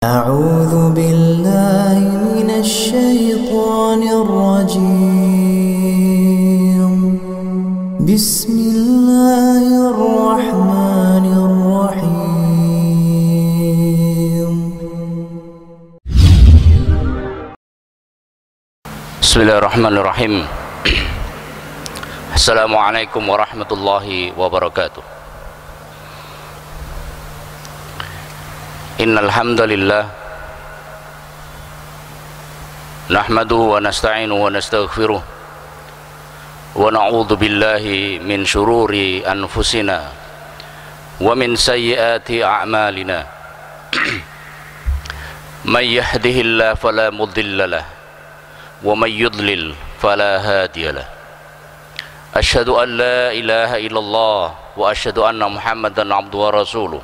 أعوذ بالله من الشيطان الرجيم بسم الله الرحمن الرحيم بسم الله الرحمن الرحيم. Assalamualaikum warahmatullahi wabarakatuh. Innal hamdalillah nahmaduhu wa nasta'inuhu wa nastaghfiruh wa na'udzu billahi min shururi anfusina wa min sayyiati a'malina. May yahdihillahu fala mudilla lahu wa may yudlil fala hadiya lahu. Asyhadu an la ilaha illallah wa asyhadu anna Muhammadan abduhu wa rasuluh.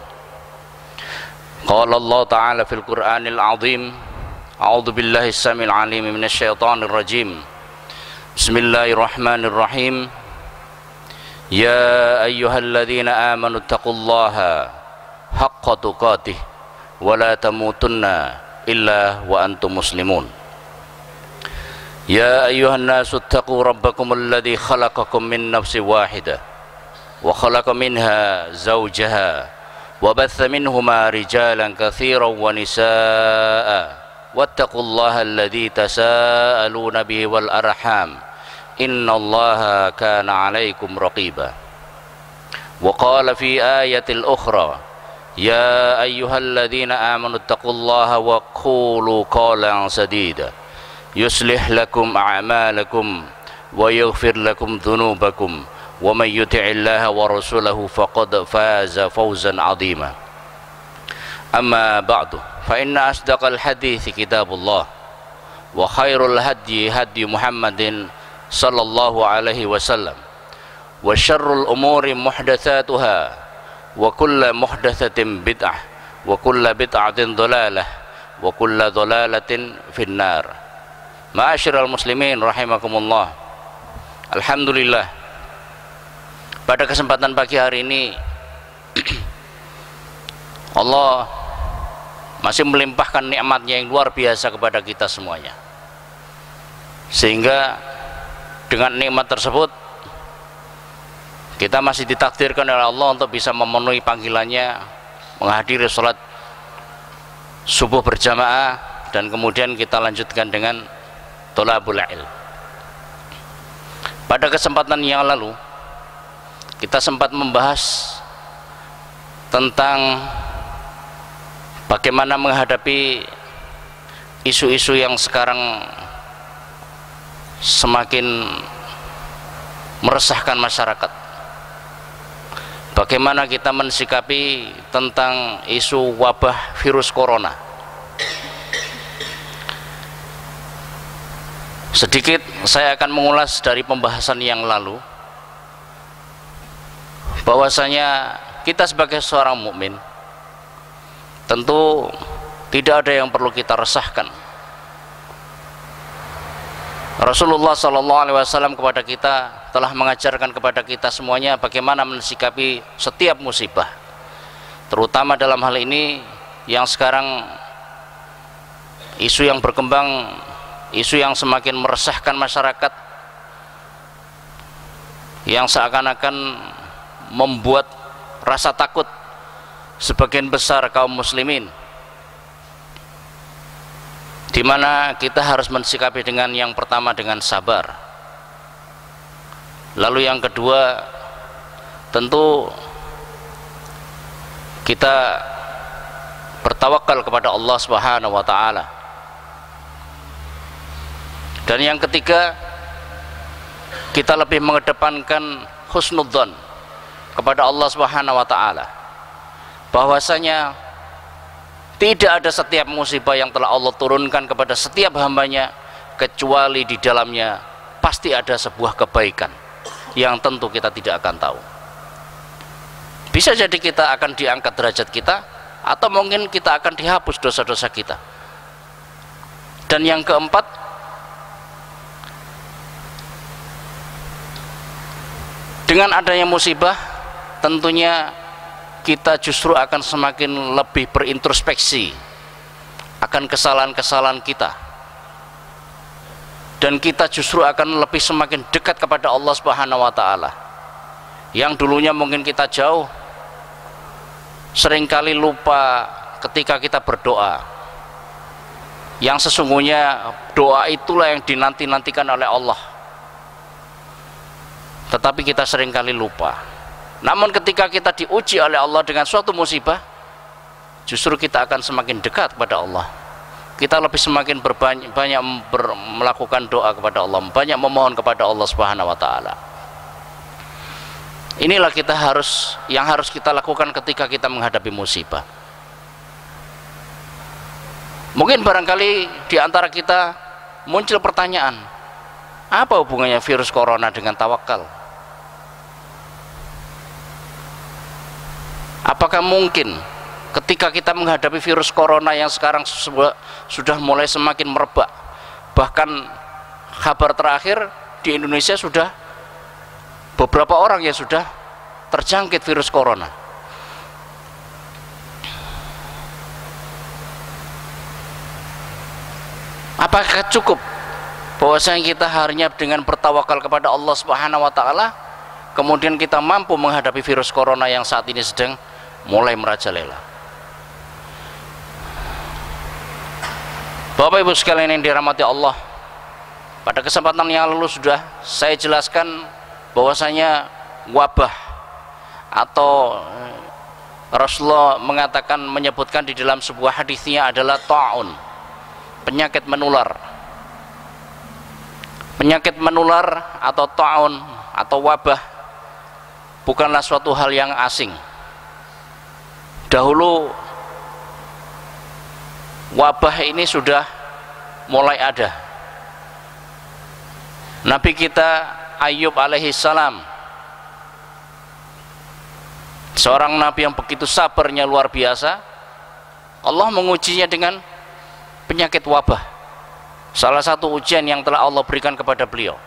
Qala Allah Ta'ala fil Qur'anil Azim. A'udzu billahi as-sami'il 'alim minasy syaithanir rajim. Bismillahirrahmanirrahim. Ya ayyuhalladzina amanu taqullaha haqqa tuqatih wa la tamutunna illa wa antum muslimun. Ya ayyuhan nasu taqu rabbakum alladzi khalaqakum min nafsin wahidah wa khalaqa minha zawjaha wa batha minhuma rijalan katsiran wa nisaa'a wattaqullaha alladzi tasaaluna bihi wal arham innallaha kana 'alaikum raqiba. Wa qala fi ayatil ukhra ya ayyuhalladzina amanu taqullaha wa qulu qawlan sadida yuslih lakum a'malakum wa yaghfir lakum dhunubakum wa may yuti'illaha wa rasulahu faqad faza fawzan 'azima. Amma ba'du, fa inna asdaqal hadithi kitabullah wa khairul hadyi hadyi Muhammadin sallallahu alaihi wasallam wa syarrul umuri muhdatsatuha wa kullu muhdatsatin bid'ah wa kullu bid'atin dhalalah wa kullu dhalalatin finnar. Ma'asyiral muslimin rahimakumullah. Alhamdulillah, pada kesempatan pagi hari ini Allah masih melimpahkan nikmatnya yang luar biasa kepada kita semuanya, sehingga dengan nikmat tersebut kita masih ditakdirkan oleh Allah untuk bisa memenuhi panggilannya, menghadiri sholat subuh berjamaah, dan kemudian kita lanjutkan dengan thalabul ilm. Pada kesempatan yang lalu kita sempat membahas tentang bagaimana menghadapi isu-isu yang sekarang semakin meresahkan masyarakat. Bagaimana kita mensikapi tentang isu wabah virus corona. Sedikit saya akan mengulas dari pembahasan yang lalu, bahwasanya kita sebagai seorang mukmin tentu tidak ada yang perlu kita resahkan. Rasulullah SAW kepada kita telah mengajarkan kepada kita semuanya bagaimana mensikapi setiap musibah, terutama dalam hal ini yang sekarang isu yang berkembang, isu yang semakin meresahkan masyarakat, yang seakan-akan membuat rasa takut sebagian besar kaum muslimin, di mana kita harus mensikapi dengan yang pertama dengan sabar, lalu yang kedua tentu kita bertawakal kepada Allah Subhanahu wa taala, dan yang ketiga kita lebih mengedepankan husnudzon kepada Allah Subhanahu wa taala, bahwasanya tidak ada setiap musibah yang telah Allah turunkan kepada setiap hambanya kecuali di dalamnya pasti ada sebuah kebaikan yang tentu kita tidak akan tahu. Bisa jadi kita akan diangkat derajat kita, atau mungkin kita akan dihapus dosa-dosa kita. Dan yang keempat, dengan adanya musibah tentunya kita justru akan semakin lebih berintrospeksi akan kesalahan-kesalahan kita, dan kita justru akan lebih semakin dekat kepada Allah Subhanahu wa Ta'ala. Yang dulunya mungkin kita jauh, seringkali lupa ketika kita berdoa, yang sesungguhnya doa itulah yang dinanti-nantikan oleh Allah, tetapi kita seringkali lupa. Namun ketika kita diuji oleh Allah dengan suatu musibah, justru kita akan semakin dekat kepada Allah. Kita lebih semakin banyak melakukan doa kepada Allah, banyak memohon kepada Allah Subhanahu wa Ta'ala. Inilah yang harus kita lakukan ketika kita menghadapi musibah. Mungkin barangkali di antara kita muncul pertanyaan, apa hubungannya virus corona dengan tawakal? Apakah mungkin ketika kita menghadapi virus corona yang sekarang sudah mulai semakin merebak, bahkan kabar terakhir di Indonesia sudah beberapa orang yang sudah terjangkit virus corona, apakah cukup bahwasanya kita hanya dengan bertawakal kepada Allah Subhanahu wa Ta'ala kemudian kita mampu menghadapi virus corona yang saat ini sedang mulai merajalela? Bapak Ibu sekalian yang dirahmati Allah, pada kesempatan yang lalu sudah saya jelaskan bahwasanya wabah atau Rasulullah menyebutkan di dalam sebuah hadisnya adalah ta'un, penyakit menular. Penyakit menular atau ta'un atau wabah bukanlah suatu hal yang asing. Dahulu wabah ini sudah mulai ada. Nabi kita Ayub alaihi salam, seorang nabi yang begitu sabarnya luar biasa, Allah mengujinya dengan penyakit wabah, salah satu ujian yang telah Allah berikan kepada beliau,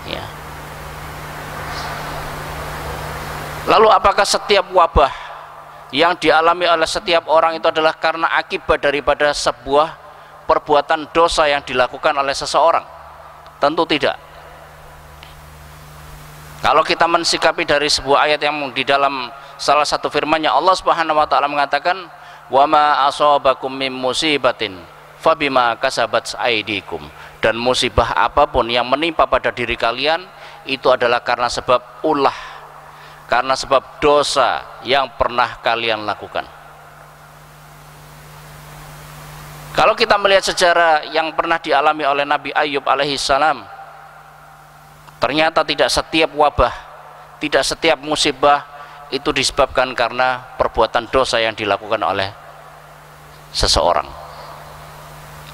ya. Lalu apakah setiap wabah yang dialami oleh setiap orang itu adalah karena akibat daripada sebuah perbuatan dosa yang dilakukan oleh seseorang? Tentu tidak. Kalau kita mensikapi dari sebuah ayat yang di dalam salah satu firman-Nya, Allah Subhanahu wa Ta'ala mengatakan, "Wa ma asabakum mim musibatin fabima kasabat aydikum." Dan musibah apapun yang menimpa pada diri kalian itu adalah karena sebab ulah, karena sebab dosa yang pernah kalian lakukan. Kalau kita melihat sejarah yang pernah dialami oleh Nabi Ayub alaihi salam, ternyata tidak setiap wabah, tidak setiap musibah itu disebabkan karena perbuatan dosa yang dilakukan oleh seseorang.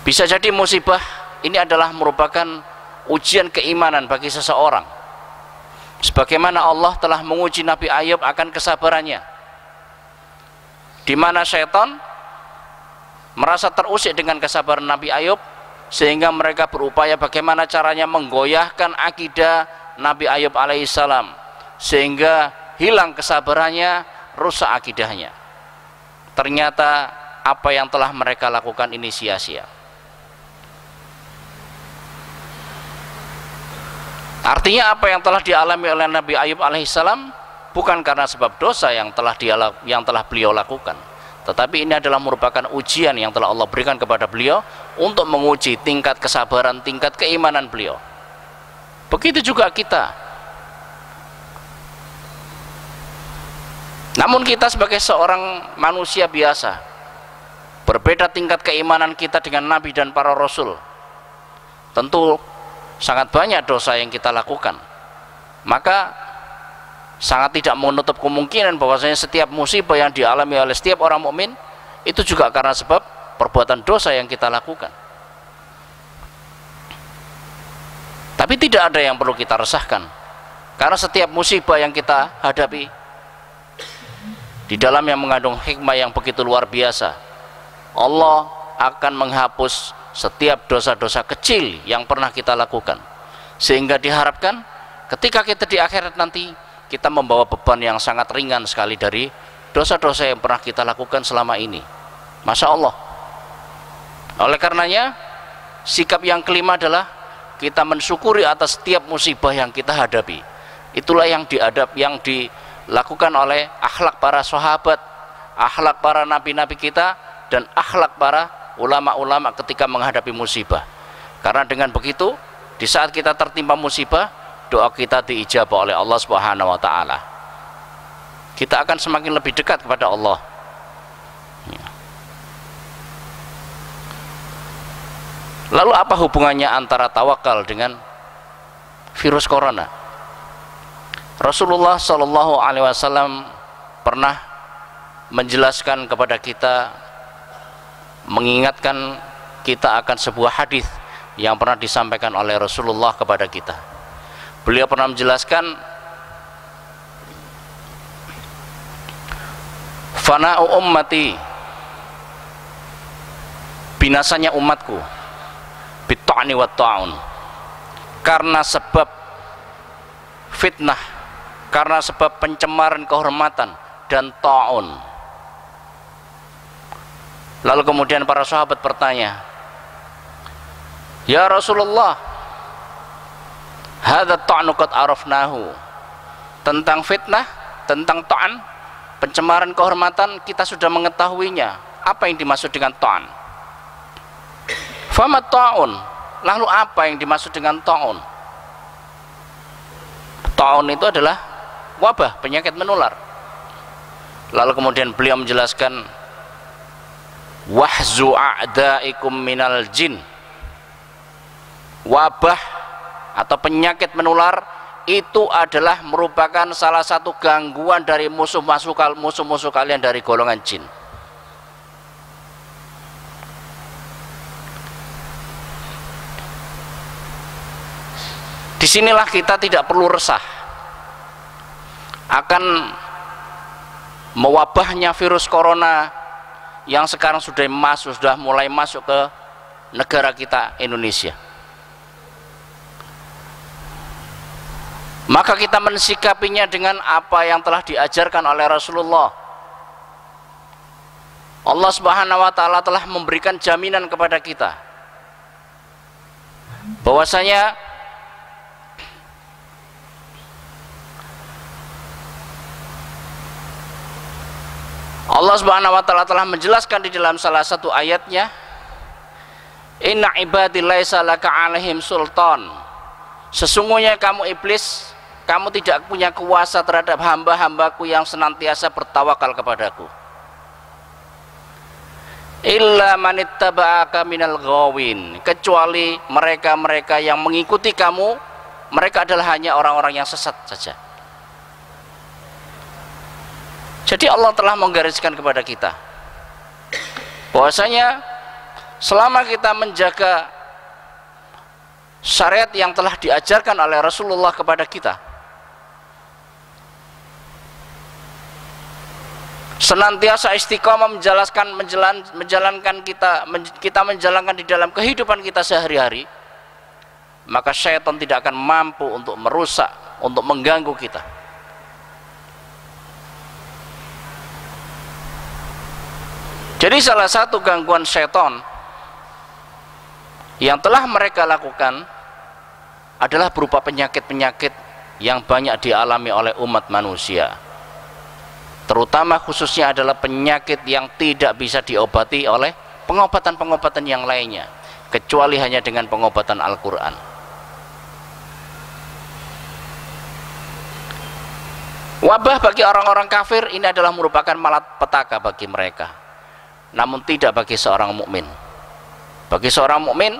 Bisa jadi musibah ini adalah merupakan ujian keimanan bagi seseorang, sebagaimana Allah telah menguji Nabi Ayub akan kesabarannya, di mana syaitan merasa terusik dengan kesabaran Nabi Ayub, sehingga mereka berupaya bagaimana caranya menggoyahkan akidah Nabi Ayub alaihissalam, sehingga hilang kesabarannya, rusak akidahnya. Ternyata apa yang telah mereka lakukan ini sia-sia. Artinya apa yang telah dialami oleh Nabi Ayub alaihissalam bukan karena sebab dosa yang telah beliau lakukan, tetapi ini adalah merupakan ujian yang telah Allah berikan kepada beliau untuk menguji tingkat kesabaran, tingkat keimanan beliau. Begitu juga kita. Namun kita sebagai seorang manusia biasa, berbeda tingkat keimanan kita dengan Nabi dan para Rasul. Tentu sangat banyak dosa yang kita lakukan. Maka sangat tidak menutup kemungkinan bahwasanya setiap musibah yang dialami oleh setiap orang mukmin itu juga karena sebab perbuatan dosa yang kita lakukan. Tapi tidak ada yang perlu kita resahkan, karena setiap musibah yang kita hadapi di dalam yang mengandung hikmah yang begitu luar biasa. Allah akan menghapus setiap dosa-dosa kecil yang pernah kita lakukan, sehingga diharapkan ketika kita di akhirat nanti kita membawa beban yang sangat ringan sekali dari dosa-dosa yang pernah kita lakukan selama ini. Masya Allah. Oleh karenanya, sikap yang kelima adalah kita mensyukuri atas setiap musibah yang kita hadapi. Itulah yang dilakukan oleh akhlak para sahabat, akhlak para nabi-nabi kita, dan akhlak para ulama-ulama ketika menghadapi musibah. Karena dengan begitu, di saat kita tertimpa musibah, doa kita diijabah oleh Allah Subhanahu wa taala. Kita akan semakin lebih dekat kepada Allah. Lalu apa hubungannya antara tawakal dengan virus corona? Rasulullah Shallallahu Alaihi Wasallam pernah menjelaskan kepada kita, mengingatkan kita akan sebuah hadis yang pernah disampaikan oleh Rasulullah kepada kita. Beliau pernah menjelaskan, fana'u ummati, binasanya umatku, bitta'ni wa ta'un, karena sebab fitnah, karena sebab pencemaran kehormatan dan ta'un. Lalu kemudian para sahabat bertanya, ya Rasulullah, hadza ta'nu qad arafnahu, tentang fitnah, tentang ta'an, pencemaran kehormatan kita sudah mengetahuinya. Apa yang dimaksud dengan ta'an? Fama ta'un, lalu apa yang dimaksud dengan ta'un? Ta'un itu adalah wabah, penyakit menular. Lalu kemudian beliau menjelaskan, wahzu a'daikum minal jin, wabah atau penyakit menular itu adalah merupakan salah satu gangguan dari musuh-musuh kalian dari golongan jin. Disinilah kita tidak perlu resah akan mewabahnya virus corona yang sekarang sudah mulai masuk ke negara kita Indonesia. Maka kita mensikapinya dengan apa yang telah diajarkan oleh Rasulullah. Allah Subhanahu wa taala telah memberikan jaminan kepada kita bahwasanya Allah Subhanahu wa taala telah menjelaskan di dalam salah satu ayatnya, inna ibadi laisa laka alaihim sultan, sesungguhnya kamu iblis, kamu tidak punya kuasa terhadap hamba-hambaku yang senantiasa bertawakal kepadaku, illa manittaba'aka minal ghawin, kecuali mereka-mereka yang mengikuti kamu, mereka adalah hanya orang-orang yang sesat saja. Jadi Allah telah menggariskan kepada kita bahwasanya selama kita menjaga syariat yang telah diajarkan oleh Rasulullah kepada kita, senantiasa istiqomah menjalankan kita menjalankan di dalam kehidupan kita sehari-hari, maka syaitan tidak akan mampu untuk merusak, untuk mengganggu kita. Jadi salah satu gangguan syaitan yang telah mereka lakukan adalah berupa penyakit-penyakit yang banyak dialami oleh umat manusia, terutama khususnya adalah penyakit yang tidak bisa diobati oleh pengobatan-pengobatan yang lainnya, kecuali hanya dengan pengobatan Al-Quran. Wabah bagi orang-orang kafir ini adalah merupakan malapetaka bagi mereka, namun tidak bagi seorang mukmin. Bagi seorang mukmin,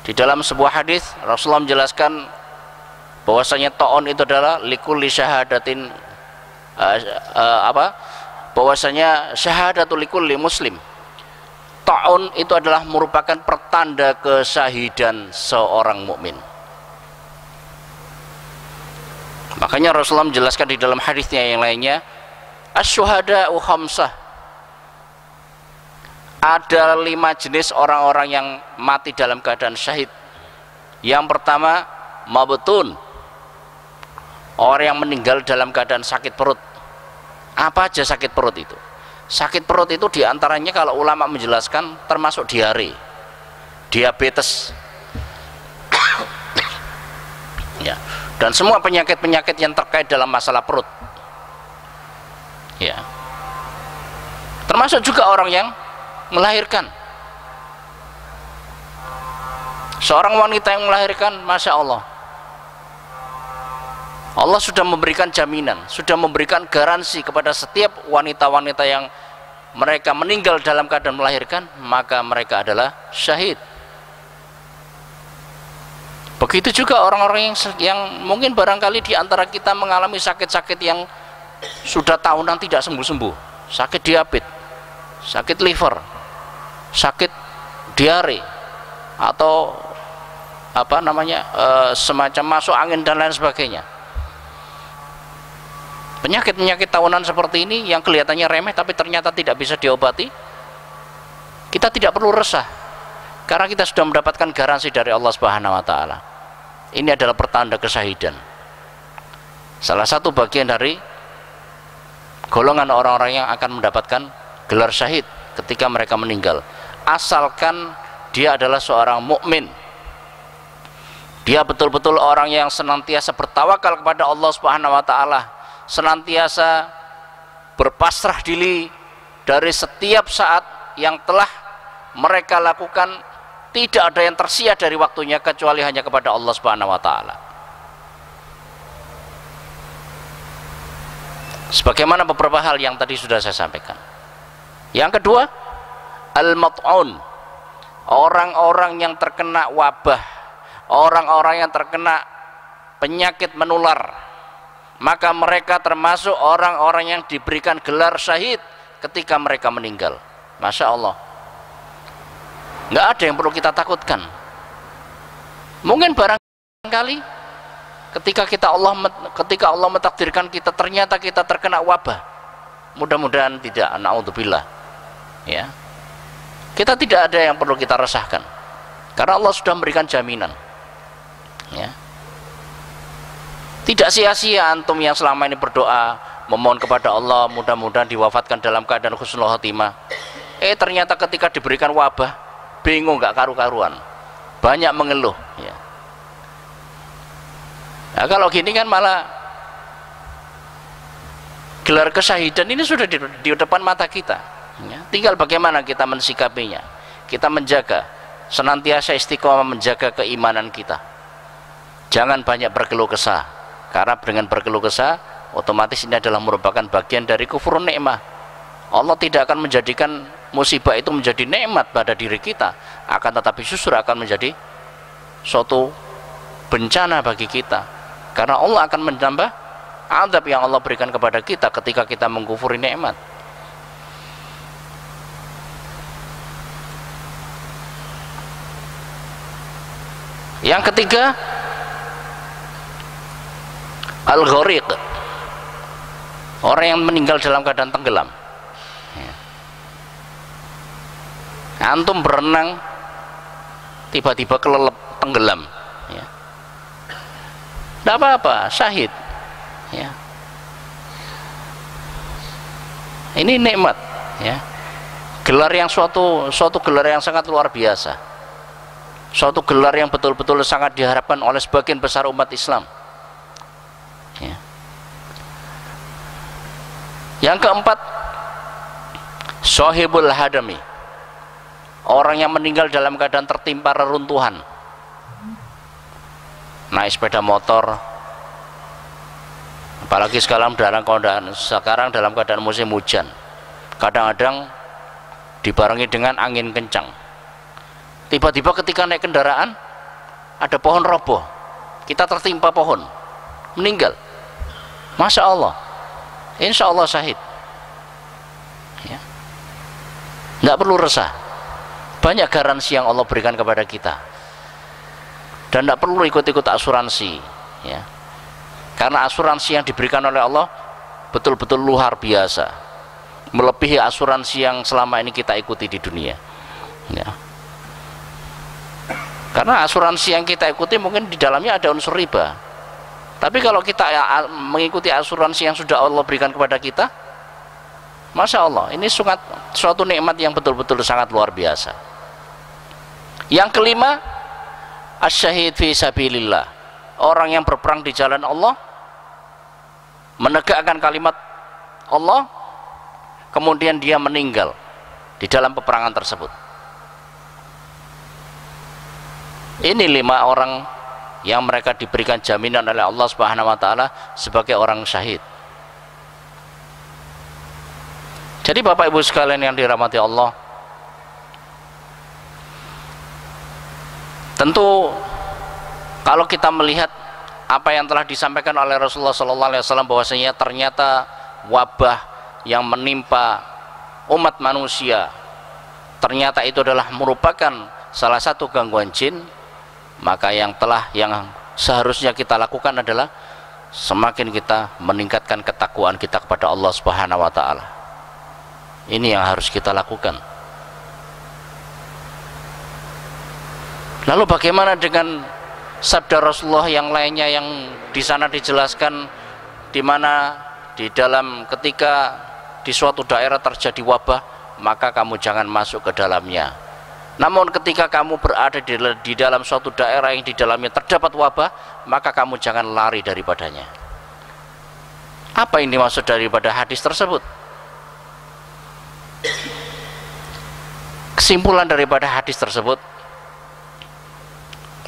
di dalam sebuah hadis Rasulullah menjelaskan bahwasanya ta'un itu adalah likulli syahadatin, bahwasanya syahadatul likulli muslim. Ta'un itu adalah merupakan pertanda kesyahidan seorang mukmin. Makanya Rasulullah menjelaskan di dalam hadisnya yang lainnya, asy-syuhada'u khamsah, ada 5 jenis orang-orang yang mati dalam keadaan syahid. Yang pertama, mabtun, orang yang meninggal dalam keadaan sakit perut. Apa aja sakit perut itu? Sakit perut itu diantaranya kalau ulama menjelaskan termasuk diare, diabetes, ya, dan semua penyakit-penyakit yang terkait dalam masalah perut, ya, termasuk juga orang yang melahirkan. Seorang wanita yang melahirkan, Masya Allah, Allah sudah memberikan jaminan, sudah memberikan garansi kepada setiap wanita-wanita yang mereka meninggal dalam keadaan melahirkan, maka mereka adalah syahid. Begitu juga orang-orang yang mungkin barangkali di antara kita mengalami sakit-sakit yang sudah tahunan tidak sembuh-sembuh, sakit diabetes, sakit liver, sakit diare, atau apa namanya, semacam masuk angin dan lain sebagainya. Penyakit-penyakit tahunan seperti ini yang kelihatannya remeh tapi ternyata tidak bisa diobati, kita tidak perlu resah karena kita sudah mendapatkan garansi dari Allah Subhanahu wa taala. Ini adalah pertanda kesyahidan. Salah satu bagian dari golongan orang-orang yang akan mendapatkan gelar syahid ketika mereka meninggal, asalkan dia adalah seorang mukmin. Dia betul-betul orang yang senantiasa bertawakal kepada Allah Subhanahu wa taala, senantiasa berpasrah diri dari setiap saat yang telah mereka lakukan. Tidak ada yang tersia dari waktunya kecuali hanya kepada Allah Subhanahu wa taala. Sebagaimana beberapa hal yang tadi sudah saya sampaikan. Yang kedua, al-mat'un, orang-orang yang terkena wabah, orang-orang yang terkena penyakit menular, maka mereka termasuk orang-orang yang diberikan gelar syahid ketika mereka meninggal. Masya Allah, nggak ada yang perlu kita takutkan. Mungkin barangkali ketika Allah mentakdirkan kita ternyata kita terkena wabah, mudah-mudahan tidak, naudzubillah, ya, kita tidak ada yang perlu kita resahkan karena Allah sudah memberikan jaminan, ya. Tidak sia-sia antum yang selama ini berdoa memohon kepada Allah mudah-mudahan diwafatkan dalam keadaan husnul khotimah, ternyata ketika diberikan wabah bingung, nggak karu-karuan, banyak mengeluh, ya. Nah, kalau gini kan malah gelar kesyahidan ini sudah di depan mata kita, ya. Tinggal bagaimana kita mensikapinya. Kita menjaga, senantiasa istiqomah menjaga keimanan kita, jangan banyak berkeluh kesah, karena dengan berkeluh kesah otomatis ini adalah merupakan bagian dari kufur nikmah. Allah tidak akan menjadikan musibah itu menjadi nikmat pada diri kita, akan tetapi justru akan menjadi suatu bencana bagi kita, karena Allah akan menambah azab yang Allah berikan kepada kita ketika kita mengkufuri nikmat. Yang ketiga, al-ghariq, orang yang meninggal dalam keadaan tenggelam. Antum berenang tiba-tiba kelelep tenggelam, ya, tidak apa-apa, syahid, ya. Ini nikmat, ya, gelar yang suatu gelar yang sangat luar biasa, suatu gelar yang betul-betul sangat diharapkan oleh sebagian besar umat Islam, ya. Yang keempat, sahibul hadami, orang yang meninggal dalam keadaan tertimpa reruntuhan, naik sepeda motor, apalagi sekarang dalam keadaan musim hujan, kadang-kadang dibarengi dengan angin kencang, tiba-tiba ketika naik kendaraan ada pohon roboh, kita tertimpa pohon, meninggal. Masya Allah, insya Allah syahid, ya. Nggak perlu resah, banyak garansi yang Allah berikan kepada kita, dan tidak perlu ikut-ikut asuransi, ya, karena asuransi yang diberikan oleh Allah betul-betul luar biasa, melebihi asuransi yang selama ini kita ikuti di dunia, ya. Karena asuransi yang kita ikuti mungkin di dalamnya ada unsur riba, tapi kalau kita mengikuti asuransi yang sudah Allah berikan kepada kita, Masya Allah, ini suatu nikmat yang betul-betul sangat luar biasa. Yang kelima, asyahid fi sabilillah, orang yang berperang di jalan Allah, menegakkan kalimat Allah, kemudian dia meninggal di dalam peperangan tersebut. Ini 5 orang yang mereka diberikan jaminan oleh Allah Subhanahu wa taala sebagai orang syahid. Jadi Bapak Ibu sekalian yang dirahmati Allah, tentu kalau kita melihat apa yang telah disampaikan oleh Rasulullah SAW bahwasanya ternyata wabah yang menimpa umat manusia ternyata itu adalah merupakan salah satu gangguan jin, maka yang seharusnya kita lakukan adalah semakin kita meningkatkan ketakwaan kita kepada Allah Subhanahu wa taala. Ini yang harus kita lakukan. Lalu bagaimana dengan sabda Rasulullah yang lainnya yang di sana dijelaskan, di mana di dalam ketika di suatu daerah terjadi wabah, maka kamu jangan masuk ke dalamnya. Namun ketika kamu berada di dalam suatu daerah yang di dalamnya terdapat wabah, maka kamu jangan lari daripadanya. Apa yang dimaksud daripada hadis tersebut? Kesimpulan daripada hadis tersebut,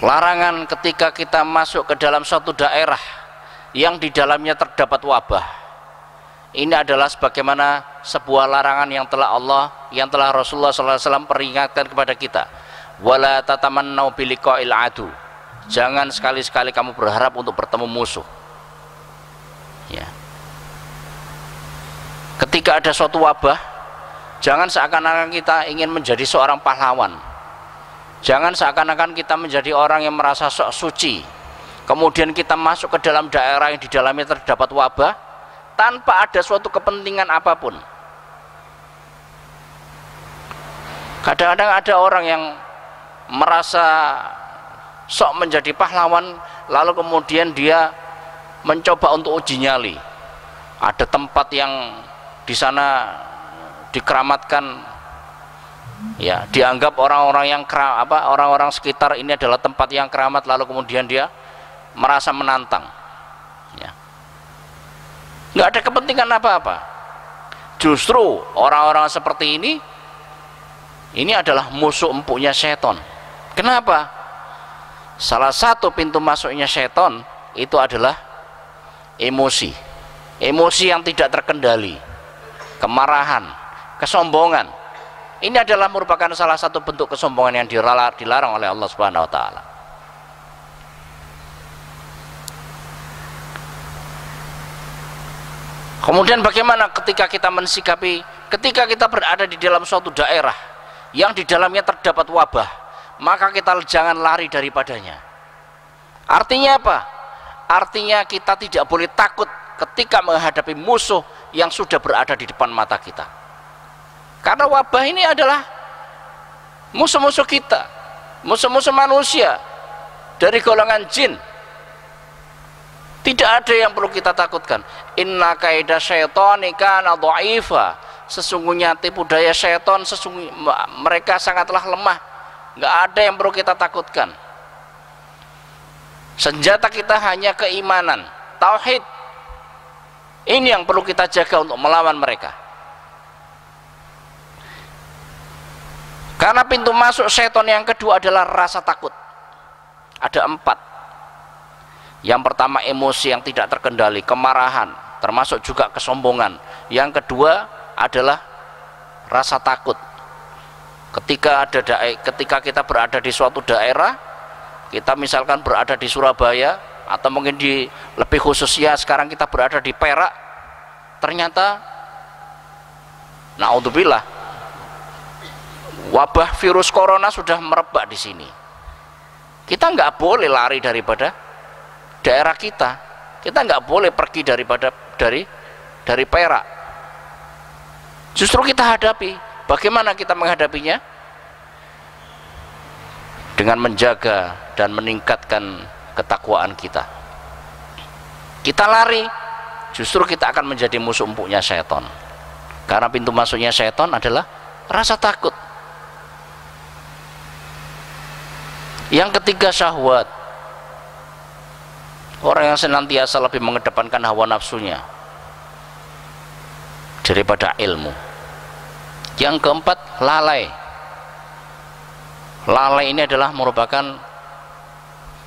larangan ketika kita masuk ke dalam suatu daerah yang di dalamnya terdapat wabah, ini adalah sebagaimana sebuah larangan yang telah Rasulullah SAW peringatkan kepada kita. Wala tatamannau biliqa'il adu, jangan sekali-sekali kamu berharap untuk bertemu musuh. Ya. Ketika ada suatu wabah, jangan seakan-akan kita ingin menjadi seorang pahlawan. Jangan seakan-akan kita menjadi orang yang merasa sok suci, kemudian kita masuk ke dalam daerah yang di dalamnya terdapat wabah tanpa ada suatu kepentingan apapun. Kadang-kadang ada orang yang merasa sok menjadi pahlawan, lalu kemudian dia mencoba untuk uji nyali. Ada tempat yang di sana dikeramatkan, ya, dianggap orang-orang sekitar ini adalah tempat yang keramat, lalu kemudian dia merasa menantang, ya. Nggak ada kepentingan apa-apa. Justru orang-orang seperti ini adalah musuh empuknya setan. Kenapa? Salah satu pintu masuknya setan itu adalah emosi yang tidak terkendali, kemarahan, kesombongan. Ini adalah merupakan salah satu bentuk kesombongan yang dilarang oleh Allah Subhanahu wa taala. Kemudian bagaimana ketika kita mensikapi, ketika kita berada di dalam suatu daerah yang di dalamnya terdapat wabah, maka kita jangan lari daripadanya. Artinya apa? Artinya kita tidak boleh takut ketika menghadapi musuh yang sudah berada di depan mata kita. Karena wabah ini adalah musuh-musuh kita, musuh-musuh manusia dari golongan jin. Tidak ada yang perlu kita takutkan. Inna kaida syaitani kana dha'ifa. Sesungguhnya tipu daya syaitan, mereka sangatlah lemah. Nggak ada yang perlu kita takutkan. Senjata kita hanya keimanan, tauhid. Ini yang perlu kita jaga untuk melawan mereka. Karena pintu masuk syaitan yang kedua adalah rasa takut. Ada 4. Yang pertama emosi yang tidak terkendali, kemarahan, termasuk juga kesombongan. Yang kedua adalah rasa takut. Ketika kita berada di suatu daerah, kita misalkan berada di Surabaya, atau mungkin lebih khususnya sekarang kita berada di Perak, ternyata naudzubillah wabah virus corona sudah merebak di sini. Kita nggak boleh lari daripada daerah kita nggak boleh pergi dari Perak. Justru kita hadapi. Bagaimana kita menghadapinya? Dengan menjaga dan meningkatkan ketakwaan kita. Kita lari, justru kita akan menjadi musuh empuknya syaitan. Karena pintu masuknya setan adalah rasa takut. Yang ketiga, syahwat. Orang yang senantiasa lebih mengedepankan hawa nafsunya daripada ilmu. Yang keempat, lalai. Lalai ini adalah merupakan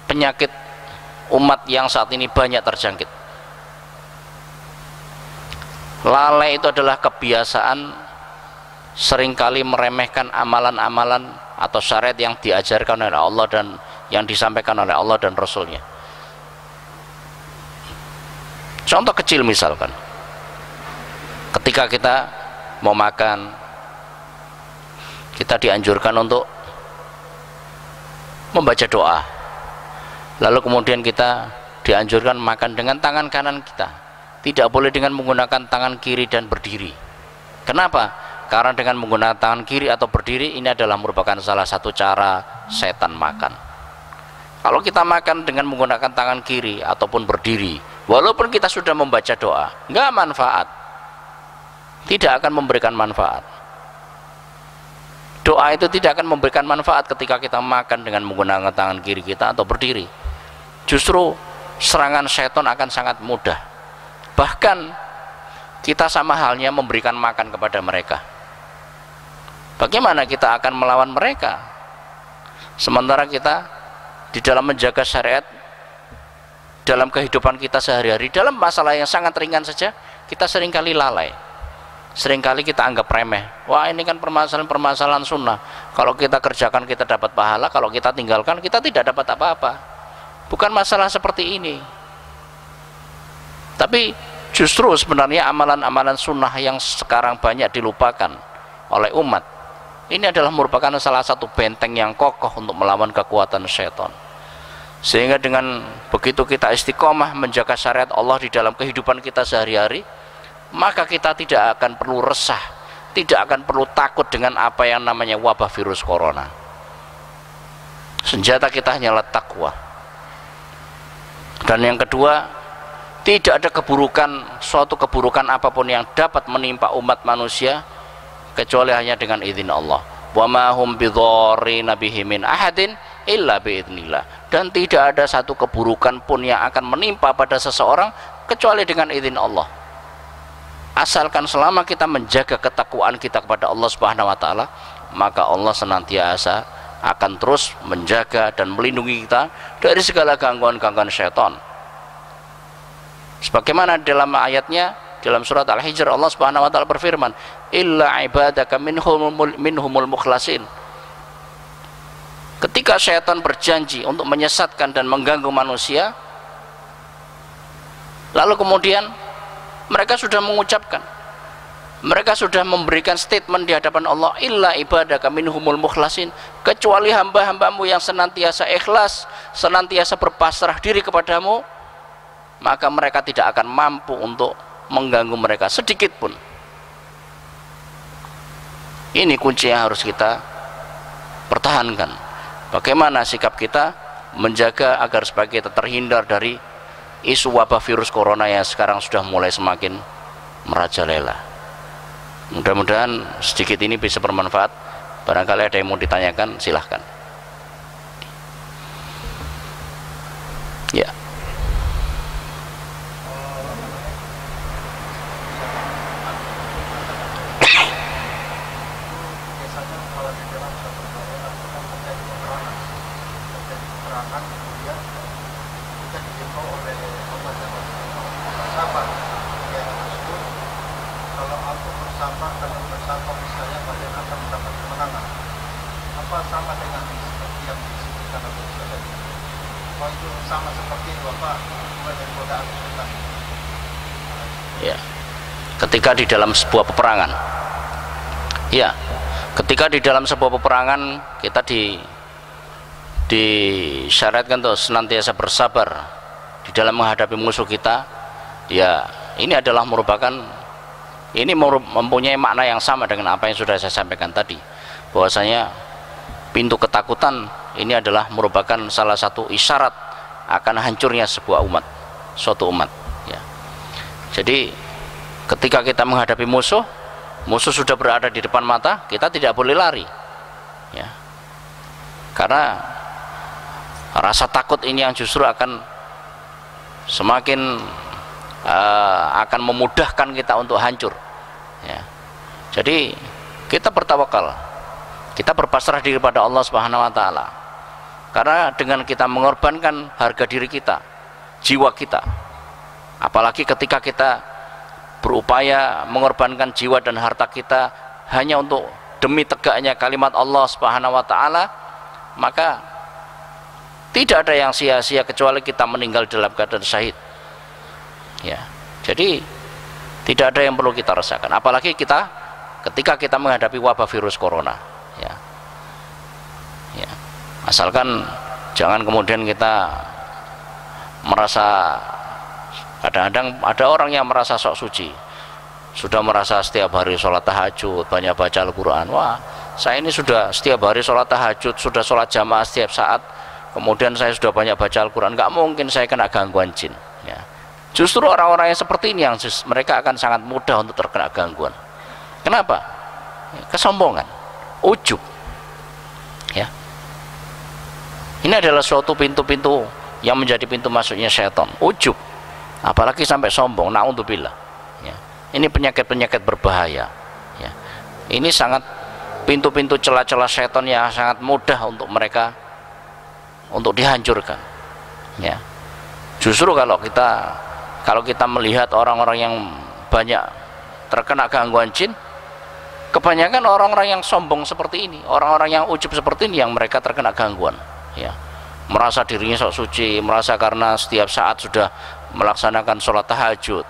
penyakit umat yang saat ini banyak terjangkit. Lalai itu adalah kebiasaan seringkali meremehkan amalan-amalan atau syariat yang diajarkan oleh Allah dan yang disampaikan oleh Allah dan Rasulnya. Contoh kecil misalkan, ketika kita mau makan, kita dianjurkan untuk membaca doa, lalu kemudian kita dianjurkan makan dengan tangan kanan kita, tidak boleh dengan menggunakan tangan kiri dan berdiri. Kenapa? Karena dengan menggunakan tangan kiri atau berdiri ini adalah merupakan salah satu cara setan makan. Kalau kita makan dengan menggunakan tangan kiri ataupun berdiri, walaupun kita sudah membaca doa, nggak manfaat, tidak akan memberikan manfaat. Doa itu tidak akan memberikan manfaat ketika kita makan dengan menggunakan tangan kiri kita atau berdiri. Justru serangan setan akan sangat mudah. Bahkan kita sama halnya memberikan makan kepada mereka. Bagaimana kita akan melawan mereka? Sementara kita di dalam menjaga syariat, dalam kehidupan kita sehari-hari, dalam masalah yang sangat ringan saja, kita seringkali lalai, seringkali kita anggap remeh. Wah, ini kan permasalahan sunnah, kalau kita kerjakan kita dapat pahala, kalau kita tinggalkan kita tidak dapat apa-apa. Bukan masalah seperti ini. Tapi justru sebenarnya amalan-amalan sunnah yang sekarang banyak dilupakan oleh umat, ini adalah merupakan salah satu benteng yang kokoh untuk melawan kekuatan syaitan. Sehingga dengan begitu kita istiqomah menjaga syariat Allah di dalam kehidupan kita sehari-hari, maka kita tidak akan perlu resah, tidak akan perlu takut dengan apa yang namanya wabah virus corona. Senjata kita hanyalah takwa. Dan yang kedua, tidak ada keburukan, suatu keburukan apapun yang dapat menimpa umat manusia kecuali hanya dengan izin Allah. Wa ma hum bidzarrina bihi min ahadin illa biidznillah. Dan tidak ada satu keburukan pun yang akan menimpa pada seseorang kecuali dengan izin Allah. Asalkan selama kita menjaga ketakwaan kita kepada Allah Subhanahu wa taala, maka Allah senantiasa akan terus menjaga dan melindungi kita dari segala gangguan-gangguan syaitan. Sebagaimana dalam ayatnya dalam surat Al-Hijr, Allah Subhanahu wa taala berfirman, illa ibadaka minhumul mukhlasin. Ketika syaitan berjanji untuk menyesatkan dan mengganggu manusia, lalu kemudian mereka sudah mengucapkan, mereka sudah memberikan statement di hadapan Allah, illa ibadaka minhumul mukhlasin, kecuali hamba-hambamu yang senantiasa ikhlas, senantiasa berpasrah diri kepadamu, maka mereka tidak akan mampu untuk mengganggu mereka sedikit pun. Ini kunci yang harus kita pertahankan. Bagaimana sikap kita menjaga agar supaya kita terhindar dari isu wabah virus corona yang sekarang sudah mulai semakin merajalela. Mudah-mudahan sedikit ini bisa bermanfaat. Barangkali ada yang mau ditanyakan, silahkan. Ya. Ya, ketika di dalam sebuah peperangan, ya, ketika di dalam sebuah peperangan kita disyariatkan untuk senantiasa bersabar di dalam menghadapi musuh kita. Ya, ini adalah mempunyai makna yang sama dengan apa yang sudah saya sampaikan tadi, bahwasanya pintu ketakutan ini adalah merupakan salah satu isyarat akan hancurnya sebuah umat, suatu umat. Ya. Jadi ketika kita menghadapi musuh, musuh sudah berada di depan mata, kita tidak boleh lari, ya. Karena rasa takut ini yang justru akan semakin akan memudahkan kita untuk hancur, ya. Jadi kita bertawakal, kita berpasrah diri pada Allah Subhanahu wa taala. Karena dengan kita mengorbankan harga diri kita, jiwa kita, apalagi ketika kita berupaya mengorbankan jiwa dan harta kita hanya untuk demi tegaknya kalimat Allah Subhanahu wa taala, maka tidak ada yang sia-sia kecuali kita meninggal dalam keadaan syahid. Ya, jadi tidak ada yang perlu kita rasakan, apalagi ketika kita menghadapi wabah virus corona, ya. Ya, asalkan jangan kemudian kita merasa, kadang-kadang ada orang yang merasa sok suci, sudah merasa setiap hari sholat tahajud, banyak baca Al-Quran. Wah, saya ini sudah setiap hari sholat tahajud, sudah sholat jamaah setiap saat, kemudian saya sudah banyak baca Al-Quran, nggak mungkin saya kena gangguan jin, ya. Justru orang-orang yang seperti ini yang mereka akan sangat mudah untuk terkena gangguan. Kenapa? Kesombongan, ujub, ya. Ini adalah suatu pintu-pintu yang menjadi pintu masuknya syaitan, ujub, apalagi sampai sombong, na'udzubillah, ya. Ini penyakit-penyakit berbahaya, ya. Ini sangat pintu-pintu celah-celah syaitan yang sangat mudah untuk mereka untuk dihancurkan, ya. Justru kalau kita melihat orang-orang yang banyak terkena gangguan jin, kebanyakan orang-orang yang sombong seperti ini, orang-orang yang ujub seperti ini yang mereka terkena gangguan, ya. Merasa dirinya sok suci, merasa karena setiap saat sudah melaksanakan sholat tahajud,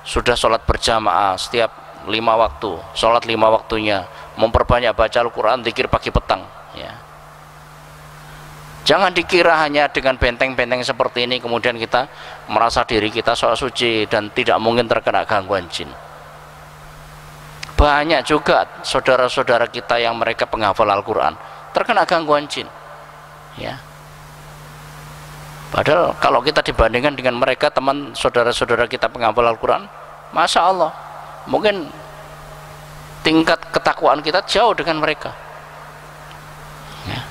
sudah sholat berjamaah setiap 5 waktu, sholat 5 waktunya, memperbanyak baca Al-Quran, zikir pagi petang, ya. Jangan dikira hanya dengan benteng-benteng seperti ini kemudian kita merasa diri kita sok suci dan tidak mungkin terkena gangguan jin. Banyak juga saudara-saudara kita yang mereka penghafal Al-Quran terkena gangguan jin, ya. Padahal kalau kita dibandingkan dengan mereka, teman saudara-saudara kita penghafal Al-Quran, Masya Allah, mungkin tingkat ketakwaan kita jauh dengan mereka, ya.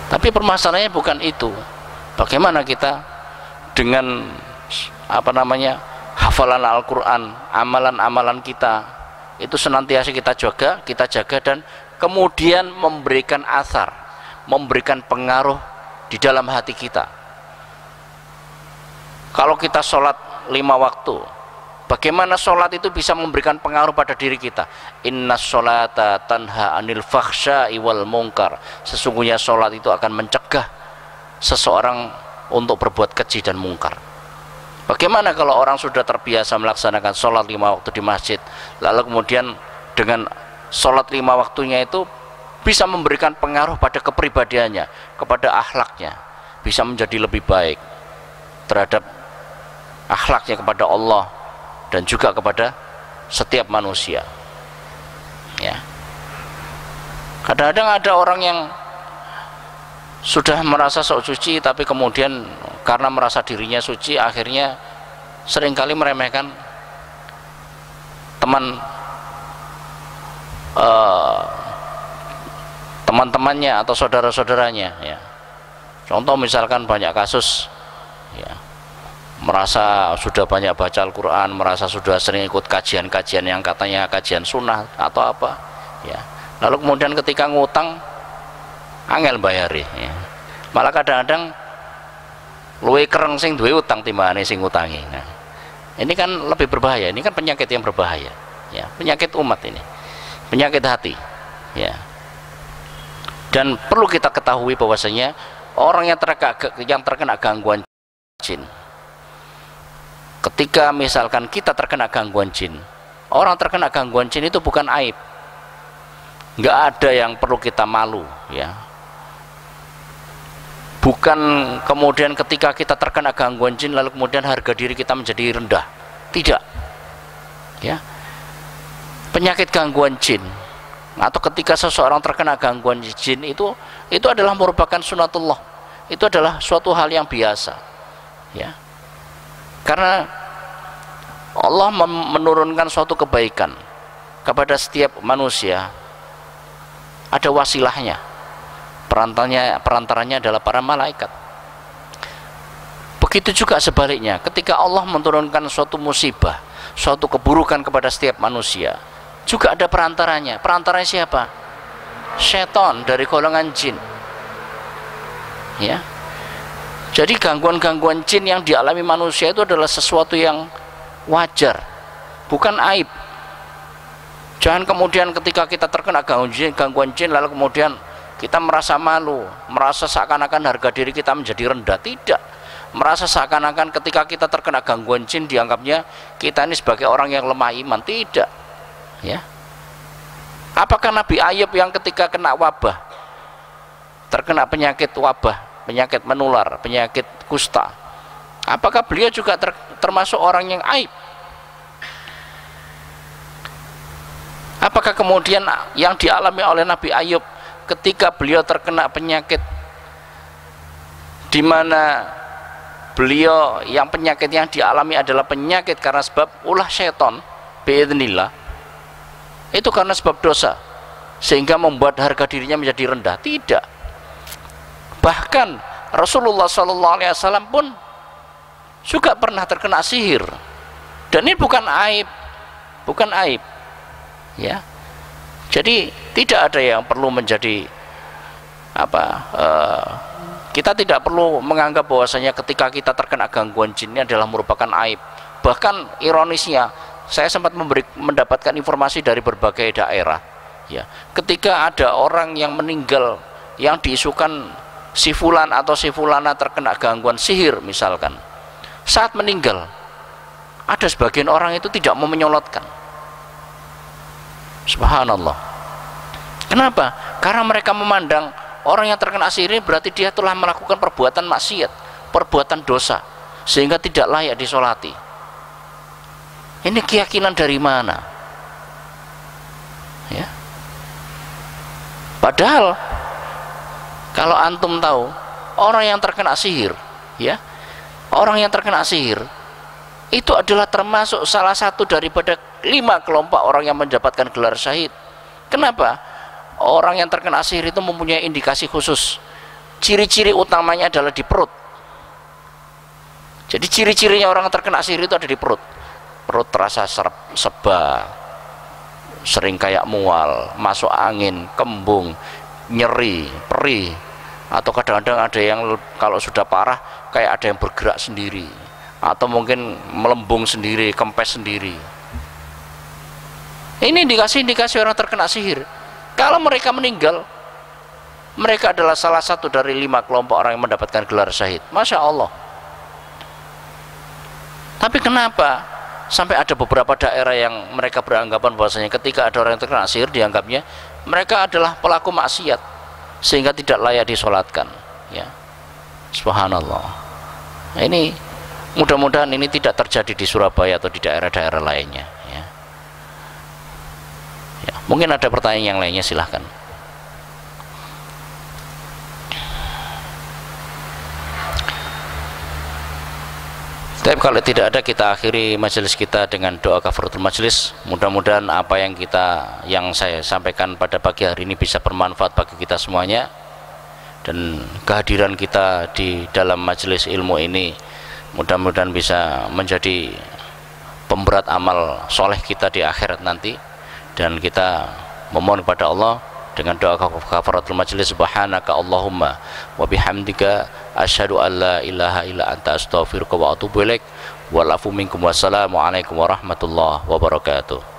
Tapi permasalahannya bukan itu. Bagaimana kita dengan hafalan Al-Quran, amalan-amalan kita itu senantiasa kita jaga dan kemudian memberikan asar, memberikan pengaruh di dalam hati kita. Kalau kita sholat 5 waktu, bagaimana sholat itu bisa memberikan pengaruh pada diri kita? Inna sholata tanha anil fakhsya'i wal munkar. Sesungguhnya sholat itu akan mencegah seseorang untuk berbuat keji dan mungkar. Bagaimana kalau orang sudah terbiasa melaksanakan sholat 5 waktu di masjid, lalu kemudian dengan sholat 5 waktunya itu bisa memberikan pengaruh pada kepribadiannya, kepada akhlaknya, bisa menjadi lebih baik terhadap akhlaknya kepada Allah dan juga kepada setiap manusia, ya. Kadang-kadang ada orang yang sudah merasa sok suci, tapi kemudian karena merasa dirinya suci, akhirnya seringkali meremehkan teman-temannya atau saudara-saudaranya, ya. Contoh misalkan banyak kasus, ya, merasa sudah banyak baca Al-Quran, merasa sudah sering ikut kajian-kajian yang katanya kajian sunnah atau apa, ya. Lalu kemudian ketika ngutang angel bayari, ya. Malah kadang-kadang luwe kereng sing duwe utang timbangane sing ngutangi. Nah, ini kan lebih berbahaya, ini kan penyakit yang berbahaya, ya, penyakit umat ini, penyakit hati, ya. Dan perlu kita ketahui bahwasanya orang yang terkena gangguan jin, ketika misalkan kita terkena gangguan jin, orang terkena gangguan jin itu bukan aib, nggak ada yang perlu kita malu, ya. Bukan kemudian ketika kita terkena gangguan jin lalu kemudian harga diri kita menjadi rendah, tidak, ya. Penyakit gangguan jin atau ketika seseorang terkena gangguan jin itu adalah merupakan sunatullah, itu adalah suatu hal yang biasa, ya. Karena Allah menurunkan suatu kebaikan kepada setiap manusia ada wasilahnya, perantaranya adalah para malaikat. Begitu juga sebaliknya, ketika Allah menurunkan suatu musibah, suatu keburukan kepada setiap manusia, juga ada perantaranya. Perantaranya siapa? Setan dari golongan jin. Ya. Jadi gangguan-gangguan jin yang dialami manusia itu adalah sesuatu yang wajar, bukan aib. Jangan kemudian ketika kita terkena gangguan jin lalu kemudian kita merasa malu, merasa seakan-akan harga diri kita menjadi rendah. Tidak. Merasa seakan-akan ketika kita terkena gangguan jin dianggapnya kita ini sebagai orang yang lemah iman. Tidak. Ya. Apakah Nabi Ayub yang ketika kena wabah, terkena penyakit wabah, penyakit menular, penyakit kusta, apakah beliau juga termasuk orang yang aib? Apakah kemudian yang dialami oleh Nabi Ayub ketika beliau terkena penyakit di mana beliau yang penyakit yang dialami adalah penyakit karena sebab ulah syaitan, biidznillah, itu karena sebab dosa sehingga membuat harga dirinya menjadi rendah? Tidak. Bahkan Rasulullah SAW pun juga pernah terkena sihir, dan ini bukan aib, bukan aib. Ya, jadi tidak ada yang perlu menjadi kita tidak perlu menganggap bahwasanya ketika kita terkena gangguan jin ini adalah merupakan aib. Bahkan ironisnya, saya sempat mendapatkan informasi dari berbagai daerah, ya, ketika ada orang yang meninggal yang diisukan si fulan atau si fulana terkena gangguan sihir misalkan, saat meninggal ada sebagian orang itu tidak mau menyolotkan. Subhanallah. Kenapa? Karena mereka memandang orang yang terkena sihir ini berarti dia telah melakukan perbuatan maksiat, perbuatan dosa, sehingga tidak layak disolati. Ini keyakinan dari mana? Ya. Padahal kalau antum tahu, orang yang terkena sihir, ya, orang yang terkena sihir itu adalah termasuk salah satu daripada 5 kelompok orang yang mendapatkan gelar syahid. Kenapa? Orang yang terkena sihir itu mempunyai indikasi khusus. Ciri-ciri utamanya adalah di perut. Jadi ciri-cirinya orang yang terkena sihir itu ada di perut. Perut terasa sebal, sering kayak mual, masuk angin, kembung, nyeri, perih, atau kadang-kadang ada yang kalau sudah parah kayak ada yang bergerak sendiri, atau mungkin melembung sendiri, kempes sendiri. Ini indikasi-indikasi orang terkena sihir. Kalau mereka meninggal, mereka adalah salah satu dari 5 kelompok orang yang mendapatkan gelar syahid. Masya Allah. Tapi kenapa sampai ada beberapa daerah yang mereka beranggapan bahwasanya ketika ada orang yang terkena sihir dianggapnya mereka adalah pelaku maksiat sehingga tidak layak disolatkan, ya. Subhanallah. Ini mudah-mudahan ini tidak terjadi di Surabaya atau di daerah-daerah lainnya, ya. Ya, mungkin ada pertanyaan yang lainnya, silahkan. Tapi kalau tidak ada, kita akhiri majelis kita dengan doa kafaratul majelis. Mudah-mudahan apa yang saya sampaikan pada pagi hari ini bisa bermanfaat bagi kita semuanya, dan kehadiran kita di dalam majelis ilmu ini mudah-mudahan bisa menjadi pemberat amal soleh kita di akhirat nanti. Dan kita memohon kepada Allah dengan doa kafaratul majelis, subhanaka Allahumma wa bihamdika asyhadu an la ilaha illa anta astaghfiruka wa atubu ilaik. Walafu minkum, wassalamu alaikum warahmatullahi wabarakatuh.